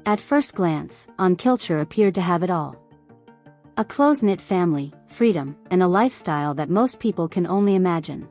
At first glance, Aan Kiltchure appeared to have it all. A close-knit family, freedom, and a lifestyle that most people can only imagine.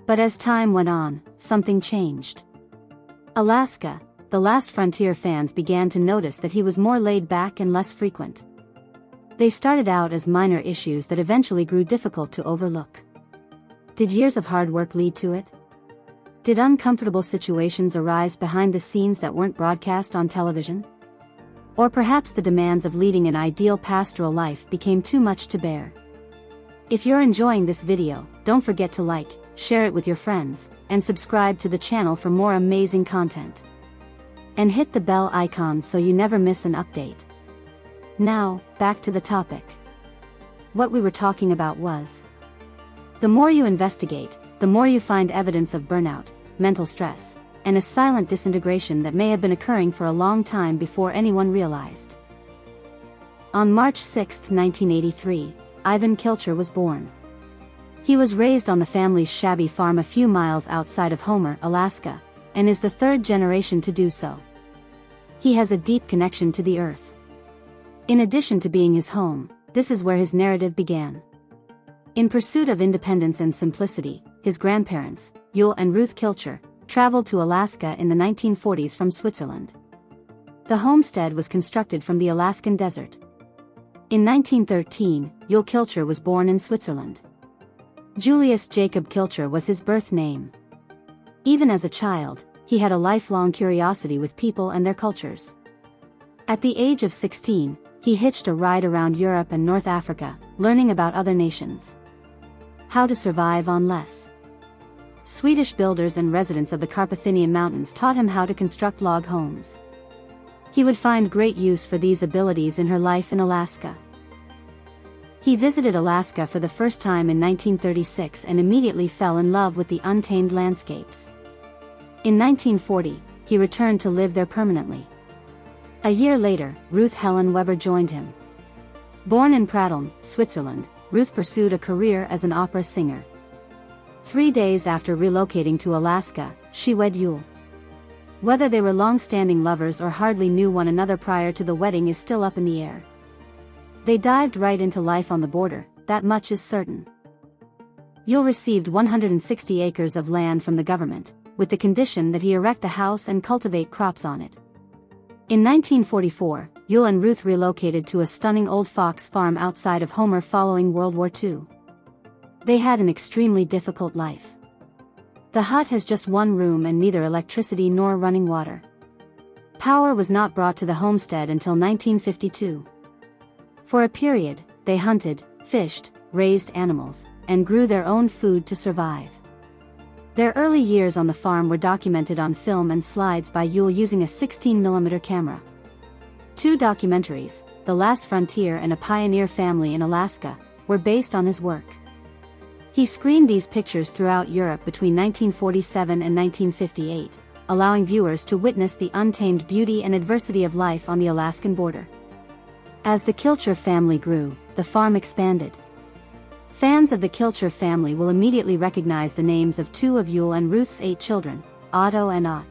But as time went on, something changed. Alaska, the last frontier. Fans began to notice that he was more laid back and less frequent. They started out as minor issues that eventually grew difficult to overlook. Did years of hard work lead to it? Did uncomfortable situations arise behind the scenes that weren't broadcast on television? Or perhaps the demands of leading an ideal pastoral life became too much to bear? If you're enjoying this video, don't forget to like, share it with your friends, and subscribe to the channel for more amazing content. And hit the bell icon so you never miss an update. Now, back to the topic. What we were talking about was: the more you investigate, the more you find evidence of burnout, mental stress, and a silent disintegration that may have been occurring for a long time before anyone realized. On March 6, 1983, Eivin Kilcher was born. He was raised on the family's shabby farm a few miles outside of Homer, Alaska, and is the third generation to do so. He has a deep connection to the earth. In addition to being his home, this is where his narrative began. In pursuit of independence and simplicity, his grandparents, Yule and Ruth Kilcher, traveled to Alaska in the 1940s from Switzerland. The homestead was constructed from the Alaskan desert. In 1913, Yule Kilcher was born in Switzerland. Julius Jacob Kilcher was his birth name. Even as a child, he had a lifelong curiosity with people and their cultures. At the age of 16, he hitched a ride around Europe and North Africa, learning about other nations. How to survive on less. Swedish builders and residents of the Carpathian Mountains taught him how to construct log homes. He would find great use for these abilities in her life in Alaska. He visited Alaska for the first time in 1936 and immediately fell in love with the untamed landscapes. In 1940, he returned to live there permanently. A year later, Ruth Helen Weber joined him. Born in Pratteln, Switzerland, Ruth pursued a career as an opera singer. 3 days after relocating to Alaska, she wed Yule. Whether they were long-standing lovers or hardly knew one another prior to the wedding is still up in the air. They dived right into life on the border, that much is certain. Yule received 160 acres of land from the government, with the condition that he erect a house and cultivate crops on it. In 1944, Yule and Ruth relocated to a stunning old fox farm outside of Homer following World War II. They had an extremely difficult life. The hut has just one room and neither electricity nor running water. Power was not brought to the homestead until 1952. For a period, they hunted, fished, raised animals, and grew their own food to survive. Their early years on the farm were documented on film and slides by Yule using a 16mm camera. 2 documentaries, The Last Frontier and A Pioneer Family in Alaska, were based on his work. He screened these pictures throughout Europe between 1947 and 1958, allowing viewers to witness the untamed beauty and adversity of life on the Alaskan border. As the Kilcher family grew, the farm expanded. Fans of the Kilcher family will immediately recognize the names of 2 of Yule and Ruth's 8 children, Otto and Otto.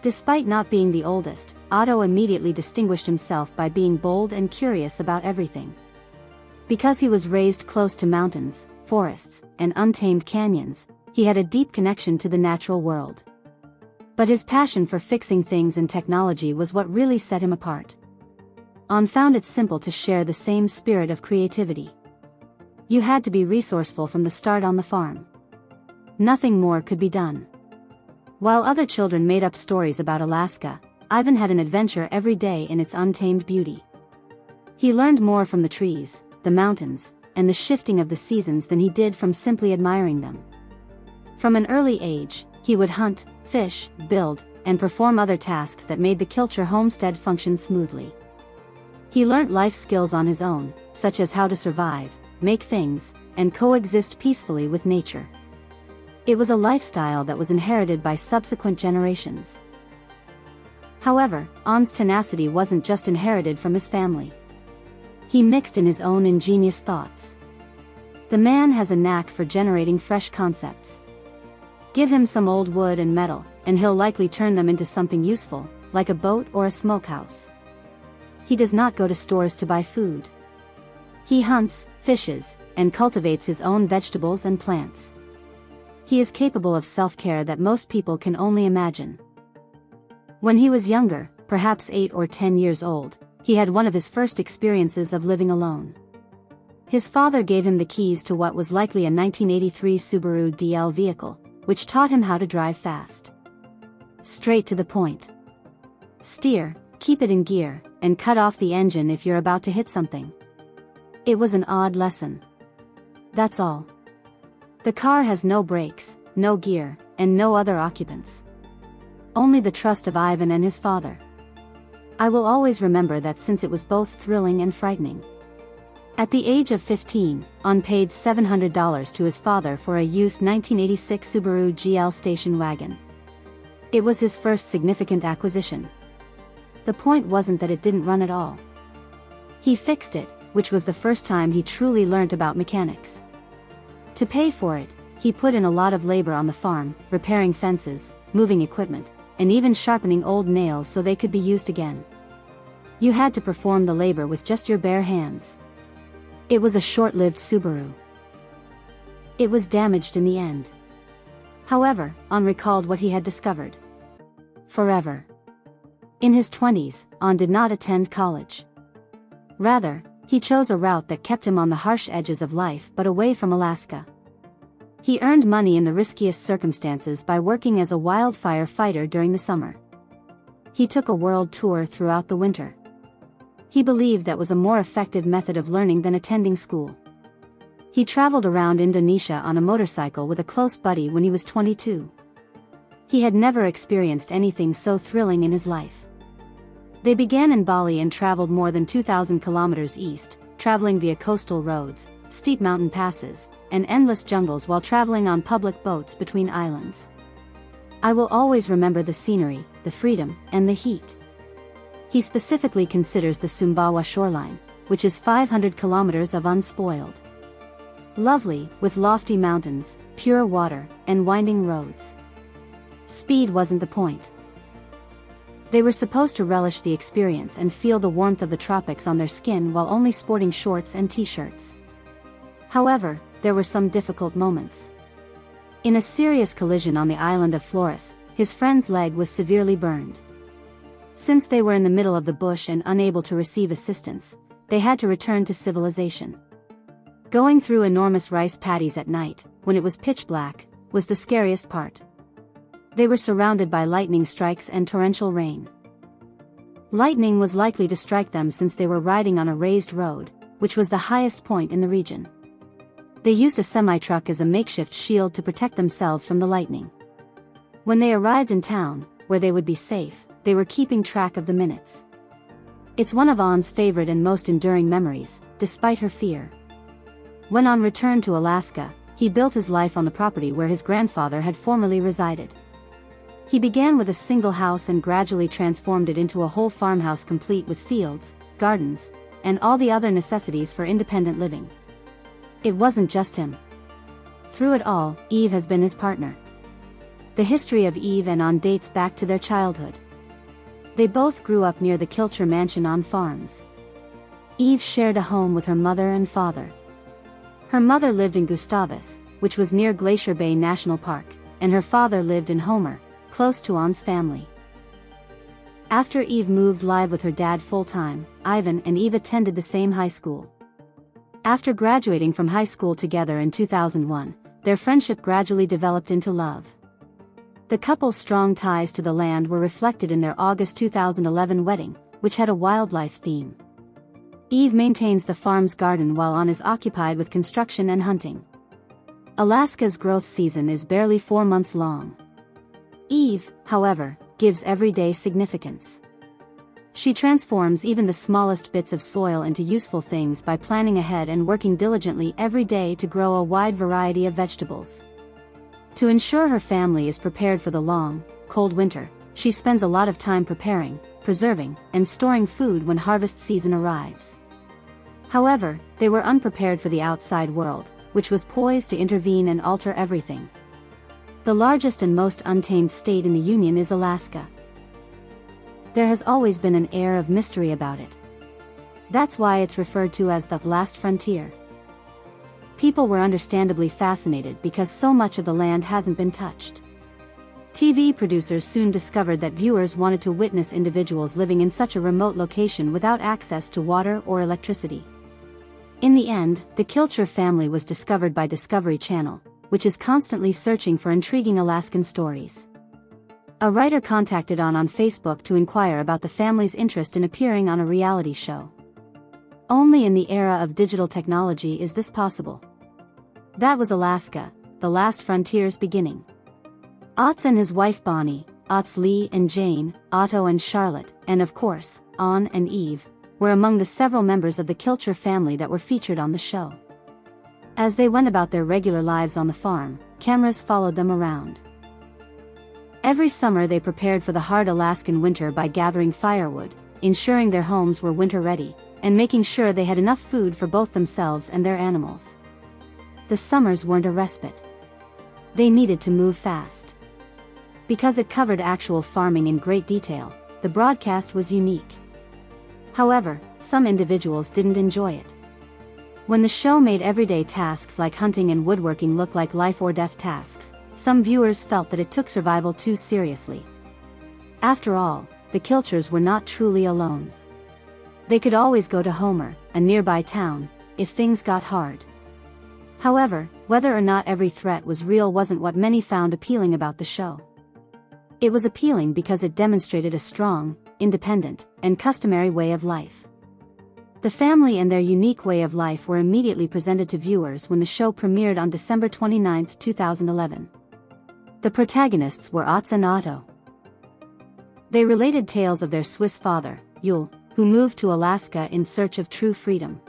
Despite not being the oldest, Otto immediately distinguished himself by being bold and curious about everything. Because he was raised close to mountains, forests, and untamed canyons, he had a deep connection to the natural world. But his passion for fixing things and technology was what really set him apart. Aan found it simple to share the same spirit of creativity. You had to be resourceful from the start on the farm. Nothing more could be done. While other children made up stories about Alaska, Eivin had an adventure every day in its untamed beauty. He learned more from the trees, the mountains, and the shifting of the seasons than he did from simply admiring them. From an early age, he would hunt, fish, build, and perform other tasks that made the Kilcher homestead function smoothly. He learnt life skills on his own, such as how to survive, make things, and coexist peacefully with nature. It was a lifestyle that was inherited by subsequent generations. However, Aan's tenacity wasn't just inherited from his family. He mixed in his own ingenious thoughts. The man has a knack for generating fresh concepts. Give him some old wood and metal, and he'll likely turn them into something useful, like a boat or a smokehouse. He does not go to stores to buy food. He hunts, fishes, and cultivates his own vegetables and plants. He is capable of self-care that most people can only imagine. When he was younger, perhaps 8 or 10 years old, he had one of his first experiences of living alone. His father gave him the keys to what was likely a 1983 Subaru DL vehicle, which taught him how to drive fast. Straight to the point. Steer, keep it in gear, and cut off the engine if you're about to hit something. It was an odd lesson. That's all. The car has no brakes, no gear, and no other occupants. Only the trust of Eivin and his father. I will always remember that, since it was both thrilling and frightening. At the age of 15, Aan paid $700 to his father for a used 1986 Subaru GL station wagon. It was his first significant acquisition. The point wasn't that it didn't run at all. He fixed it, which was the first time he truly learnt about mechanics. To pay for it, he put in a lot of labor on the farm, repairing fences, moving equipment, and even sharpening old nails so they could be used again. You had to perform the labor with just your bare hands. It was a short-lived Subaru. It was damaged in the end. However, Aan recalled what he had discovered. Forever. In his 20s, Aan did not attend college. Rather, he chose a route that kept him on the harsh edges of life but away from Alaska. He earned money in the riskiest circumstances by working as a wildfire fighter during the summer. He took a world tour throughout the winter. He believed that was a more effective method of learning than attending school. He traveled around Indonesia on a motorcycle with a close buddy when he was 22. He had never experienced anything so thrilling in his life. They began in Bali and traveled more than 2,000 kilometers east, traveling via coastal roads, steep mountain passes, and endless jungles while traveling on public boats between islands. I will always remember the scenery, the freedom, and the heat. He specifically considers the Sumbawa shoreline, which is 500 kilometers of unspoiled. Lovely, with lofty mountains, pure water, and winding roads. Speed wasn't the point. They were supposed to relish the experience and feel the warmth of the tropics on their skin while only sporting shorts and t-shirts. However, there were some difficult moments. In a serious collision on the island of Flores, his friend's leg was severely burned. Since they were in the middle of the bush and unable to receive assistance, they had to return to civilization. Going through enormous rice paddies at night, when it was pitch black, was the scariest part. They were surrounded by lightning strikes and torrential rain. Lightning was likely to strike them since they were riding on a raised road, which was the highest point in the region. They used a semi-truck as a makeshift shield to protect themselves from the lightning. When they arrived in town, where they would be safe, they were keeping track of the minutes. It's one of Aan's favorite and most enduring memories, despite her fear. When Aan returned to Alaska, he built his life on the property where his grandfather had formerly resided. He began with a single house and gradually transformed it into a whole farmhouse complete with fields, gardens, and all the other necessities for independent living. It wasn't just him. Through it all, Eve has been his partner. The history of Eve and Aan dates back to their childhood. They both grew up near the Kilcher mansion on farms. Eve shared a home with her mother and father. Her mother lived in Gustavus, which was near Glacier Bay National Park, and her father lived in Homer, close to Aan's family. After Eve moved live with her dad full-time, Eivin and Eve attended the same high school. After graduating from high school together in 2001, their friendship gradually developed into love. The couple's strong ties to the land were reflected in their August 2011 wedding, which had a wildlife theme. Eve maintains the farm's garden while Aan is occupied with construction and hunting. Alaska's growth season is barely 4 months long. Eve, however, gives everyday significance. She transforms even the smallest bits of soil into useful things by planning ahead and working diligently every day to grow a wide variety of vegetables. To ensure her family is prepared for the long, cold winter, she spends a lot of time preparing, preserving, and storing food when harvest season arrives. However, they were unprepared for the outside world, which was poised to intervene and alter everything. The largest and most untamed state in the Union is Alaska. there has always been an air of mystery about it. That's why it's referred to as the last frontier. People were understandably fascinated because so much of the land hasn't been touched. TV producers soon discovered that viewers wanted to witness individuals living in such a remote location without access to water or electricity. In the end, the Kilcher family was discovered by Discovery Channel, which is constantly searching for intriguing Alaskan stories. A writer contacted on Facebook to inquire about the family's interest in appearing on a reality show. Only in the era of digital technology is this possible. That was Alaska, the last frontier's beginning. Otto and his wife Bonnie, Otto's Lee and Jane, Otto and Charlotte, and of course, Aan and Eve, were among the several members of the Kilcher family that were featured on the show. As they went about their regular lives on the farm, cameras followed them around. Every summer they prepared for the hard Alaskan winter by gathering firewood, ensuring their homes were winter-ready, and making sure they had enough food for both themselves and their animals. The summers weren't a respite. They needed to move fast. Because it covered actual farming in great detail, the broadcast was unique. However, some individuals didn't enjoy it. When the show made everyday tasks like hunting and woodworking look like life-or-death tasks, some viewers felt that it took survival too seriously. After all, the Kilchers were not truly alone. They could always go to Homer, a nearby town, if things got hard. However, whether or not every threat was real wasn't what many found appealing about the show. It was appealing because it demonstrated a strong, independent, and customary way of life. The family and their unique way of life were immediately presented to viewers when the show premiered on December 29, 2011. The protagonists were Otto and Otto. They related tales of their Swiss father, Yule, who moved to Alaska in search of true freedom.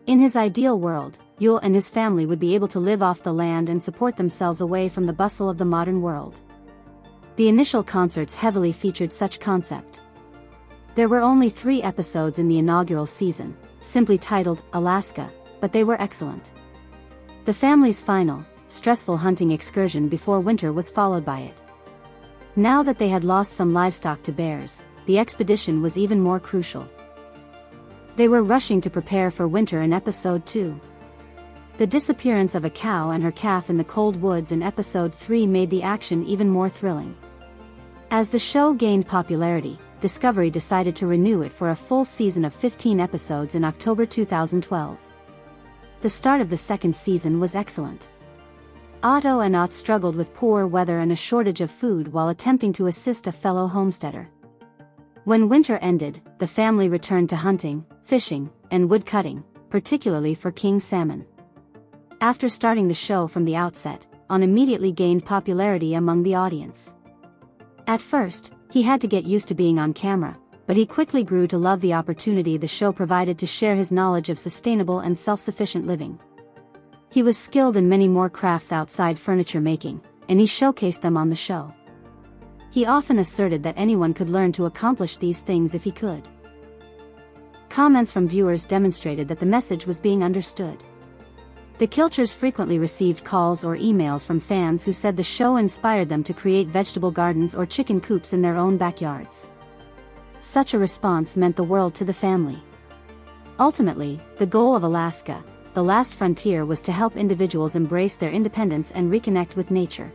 In his ideal world, Yule and his family would be able to live off the land and support themselves away from the bustle of the modern world. The initial concerts heavily featured such concept. There were only 3 episodes in the inaugural season, simply titled Alaska, but they were excellent. The family's final, stressful hunting excursion before winter was followed by it. Now that they had lost some livestock to bears, the expedition was even more crucial. They were rushing to prepare for winter in episode 2. The disappearance of a cow and her calf in the cold woods in episode 3 made the action even more thrilling. As the show gained popularity, Discovery decided to renew it for a full season of 15 episodes in October 2012. The start of the second season was excellent. Otto and Ott struggled with poor weather and a shortage of food while attempting to assist a fellow homesteader. When winter ended, the family returned to hunting, fishing, and woodcutting, particularly for king salmon. After starting the show from the outset, Aan immediately gained popularity among the audience. At first, he had to get used to being on camera, but he quickly grew to love the opportunity the show provided to share his knowledge of sustainable and self-sufficient living. He was skilled in many more crafts outside furniture making, and he showcased them on the show. He often asserted that anyone could learn to accomplish these things if he could. Comments from viewers demonstrated that the message was being understood. The Kilchers frequently received calls or emails from fans who said the show inspired them to create vegetable gardens or chicken coops in their own backyards. Such a response meant the world to the family. Ultimately, the goal of Alaska, the last frontier, was to help individuals embrace their independence and reconnect with nature.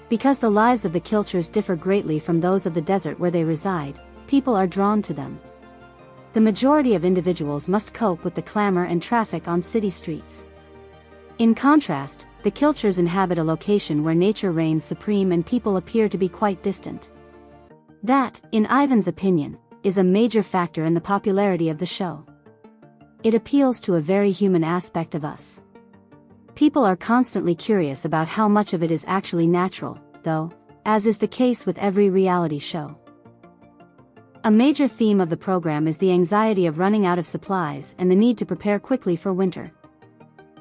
Because the lives of the Kilchers differ greatly from those of the desert where they reside, people are drawn to them. The majority of individuals must cope with the clamor and traffic on city streets. In contrast, the Kilchers inhabit a location where nature reigns supreme and people appear to be quite distant. That, in Eivin's opinion, is a major factor in the popularity of the show. It appeals to a very human aspect of us. People are constantly curious about how much of it is actually natural, though, as is the case with every reality show. A major theme of the program is the anxiety of running out of supplies and the need to prepare quickly for winter.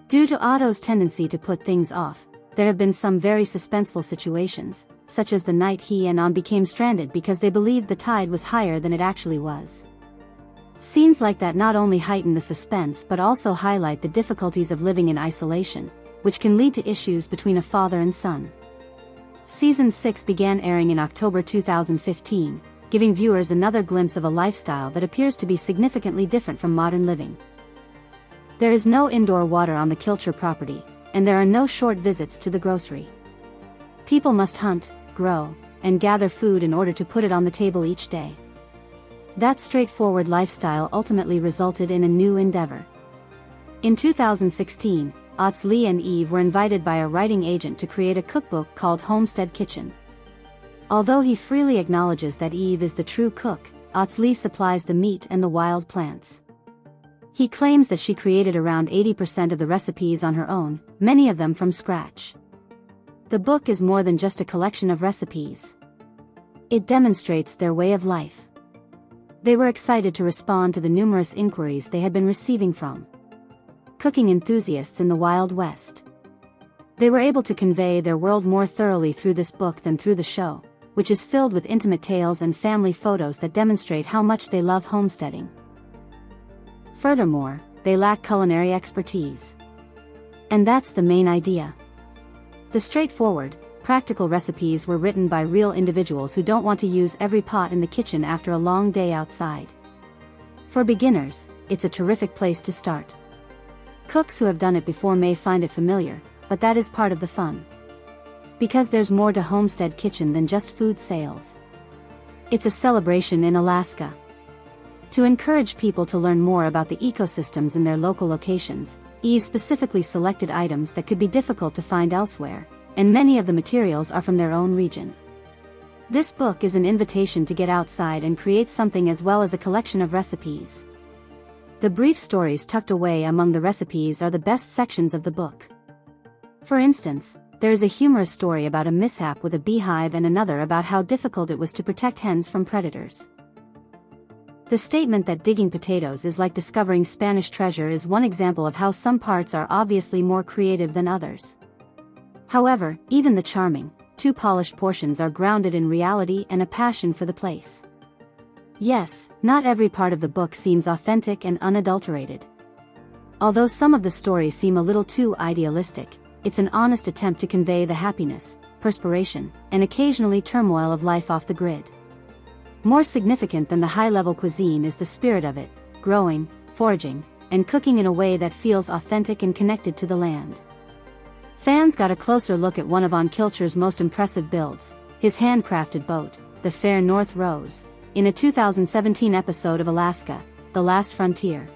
Due to Otto's tendency to put things off, there have been some very suspenseful situations, such as the night he and Aan became stranded because they believed the tide was higher than it actually was. Scenes like that not only heighten the suspense but also highlight the difficulties of living in isolation, which can lead to issues between a father and son. Season 6 began airing in October 2015, giving viewers another glimpse of a lifestyle that appears to be significantly different from modern living. There is no indoor water on the Kilcher property, and there are no short visits to the grocery. People must hunt, grow, and gather food in order to put it on the table each day. That straightforward lifestyle ultimately resulted in a new endeavor. In 2016, Otto and Eve were invited by a writing agent to create a cookbook called Homestead Kitchen. Although he freely acknowledges that Eve is the true cook, Otto supplies the meat and the wild plants. He claims that she created around 80% of the recipes on her own, many of them from scratch. The book is more than just a collection of recipes. It demonstrates their way of life. They were excited to respond to the numerous inquiries they had been receiving from cooking enthusiasts in the Wild West. They were able to convey their world more thoroughly through this book than through the show, which is filled with intimate tales and family photos that demonstrate how much they love homesteading. Furthermore, they lack culinary expertise. And that's the main idea. The straightforward, practical recipes were written by real individuals who don't want to use every pot in the kitchen after a long day outside. For beginners, it's a terrific place to start. Cooks who have done it before may find it familiar, but that is part of the fun. Because there's more to Homestead Kitchen than just food sales. It's a celebration in Alaska. To encourage people to learn more about the ecosystems in their local locations, Eve specifically selected items that could be difficult to find elsewhere, and many of the materials are from their own region. This book is an invitation to get outside and create something as well as a collection of recipes. The brief stories tucked away among the recipes are the best sections of the book. For instance, there is a humorous story about a mishap with a beehive and another about how difficult it was to protect hens from predators. The statement that digging potatoes is like discovering Spanish treasure is one example of how some parts are obviously more creative than others. However, even the charming, too polished portions are grounded in reality and a passion for the place. Yes, not every part of the book seems authentic and unadulterated. Although some of the stories seem a little too idealistic, it's an honest attempt to convey the happiness, perspiration, and occasionally turmoil of life off the grid. More significant than the high-level cuisine is the spirit of it, growing, foraging, and cooking in a way that feels authentic and connected to the land. Fans got a closer look at one of Aan Kiltchere's most impressive builds, his handcrafted boat, the Fair North Rose, in a 2017 episode of Alaska, The Last Frontier.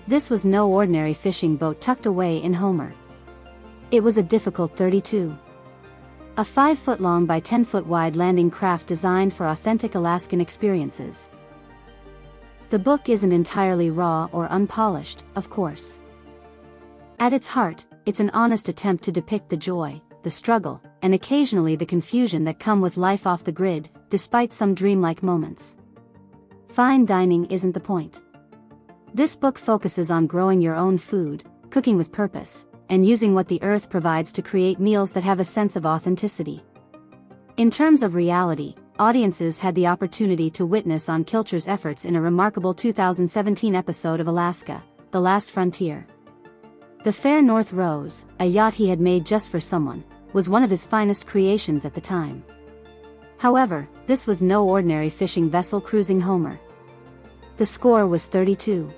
This was no ordinary fishing boat tucked away in Homer. It was a difficult 32. A 5-foot-long by 10-foot-wide landing craft designed for authentic Alaskan experiences. The book isn't entirely raw or unpolished, of course. At its heart, it's an honest attempt to depict the joy, the struggle, and occasionally the confusion that come with life off the grid, despite some dreamlike moments. Fine dining isn't the point. This book focuses on growing your own food, cooking with purpose, and using what the earth provides to create meals that have a sense of authenticity. In terms of reality, audiences had the opportunity to witness Aan Kiltchere's efforts in a remarkable 2017 episode of Alaska, The Last Frontier. The Fair North Rose, a yacht he had made just for someone, was one of his finest creations at the time. However, this was no ordinary fishing vessel cruising Homer. The score was 32.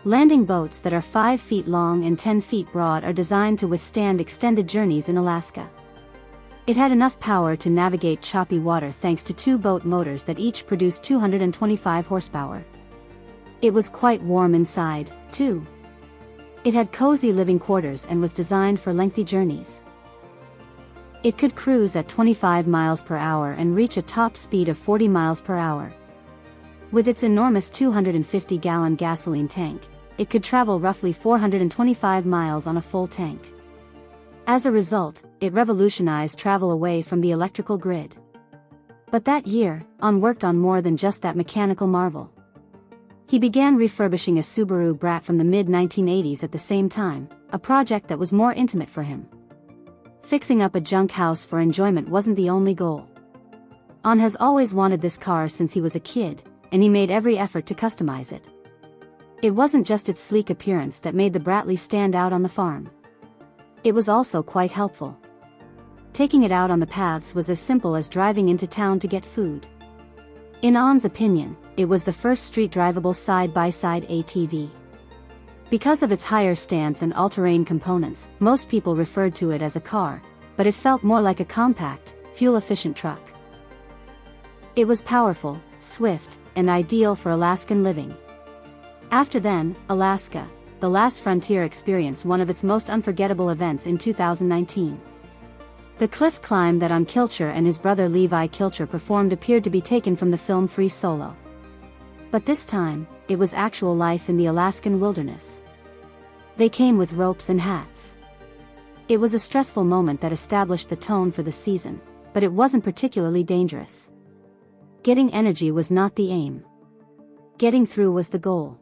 Landing boats that are 5 feet long and 10 feet broad are designed to withstand extended journeys in Alaska. It had enough power to navigate choppy water thanks to 2 boat motors that each produced 225 horsepower. It was quite warm inside, too. It had cozy living quarters and was designed for lengthy journeys. It could cruise at 25 miles per hour and reach a top speed of 40 miles per hour. With its enormous 250-gallon gasoline tank, it could travel roughly 425 miles on a full tank. As a result, it revolutionized travel away from the electrical grid. But that year, Aan worked on more than just that mechanical marvel. He began refurbishing a Subaru Brat from the mid-1980s at the same time, a project that was more intimate for him. Fixing up a junk house for enjoyment wasn't the only goal. Aan has always wanted this car since he was a kid, and he made every effort to customize it. It wasn't just its sleek appearance that made the Bratley stand out on the farm. It was also quite helpful. Taking it out on the paths was as simple as driving into town to get food. In Aan's opinion, it was the first street-drivable side-by-side ATV. Because of its higher stance and all-terrain components, most people referred to it as a car, but it felt more like a compact, fuel-efficient truck. It was powerful, swift, and ideal for Alaskan living. After then, Alaska, the last frontier, experienced one of its most unforgettable events in 2019. The cliff climb that Aan Kiltchure and his brother Eivin Kilcher performed appeared to be taken from the film Free Solo. But this time, it was actual life in the Alaskan wilderness. They came with ropes and hats. It was a stressful moment that established the tone for the season, but it wasn't particularly dangerous. Getting energy was not the aim. Getting through was the goal.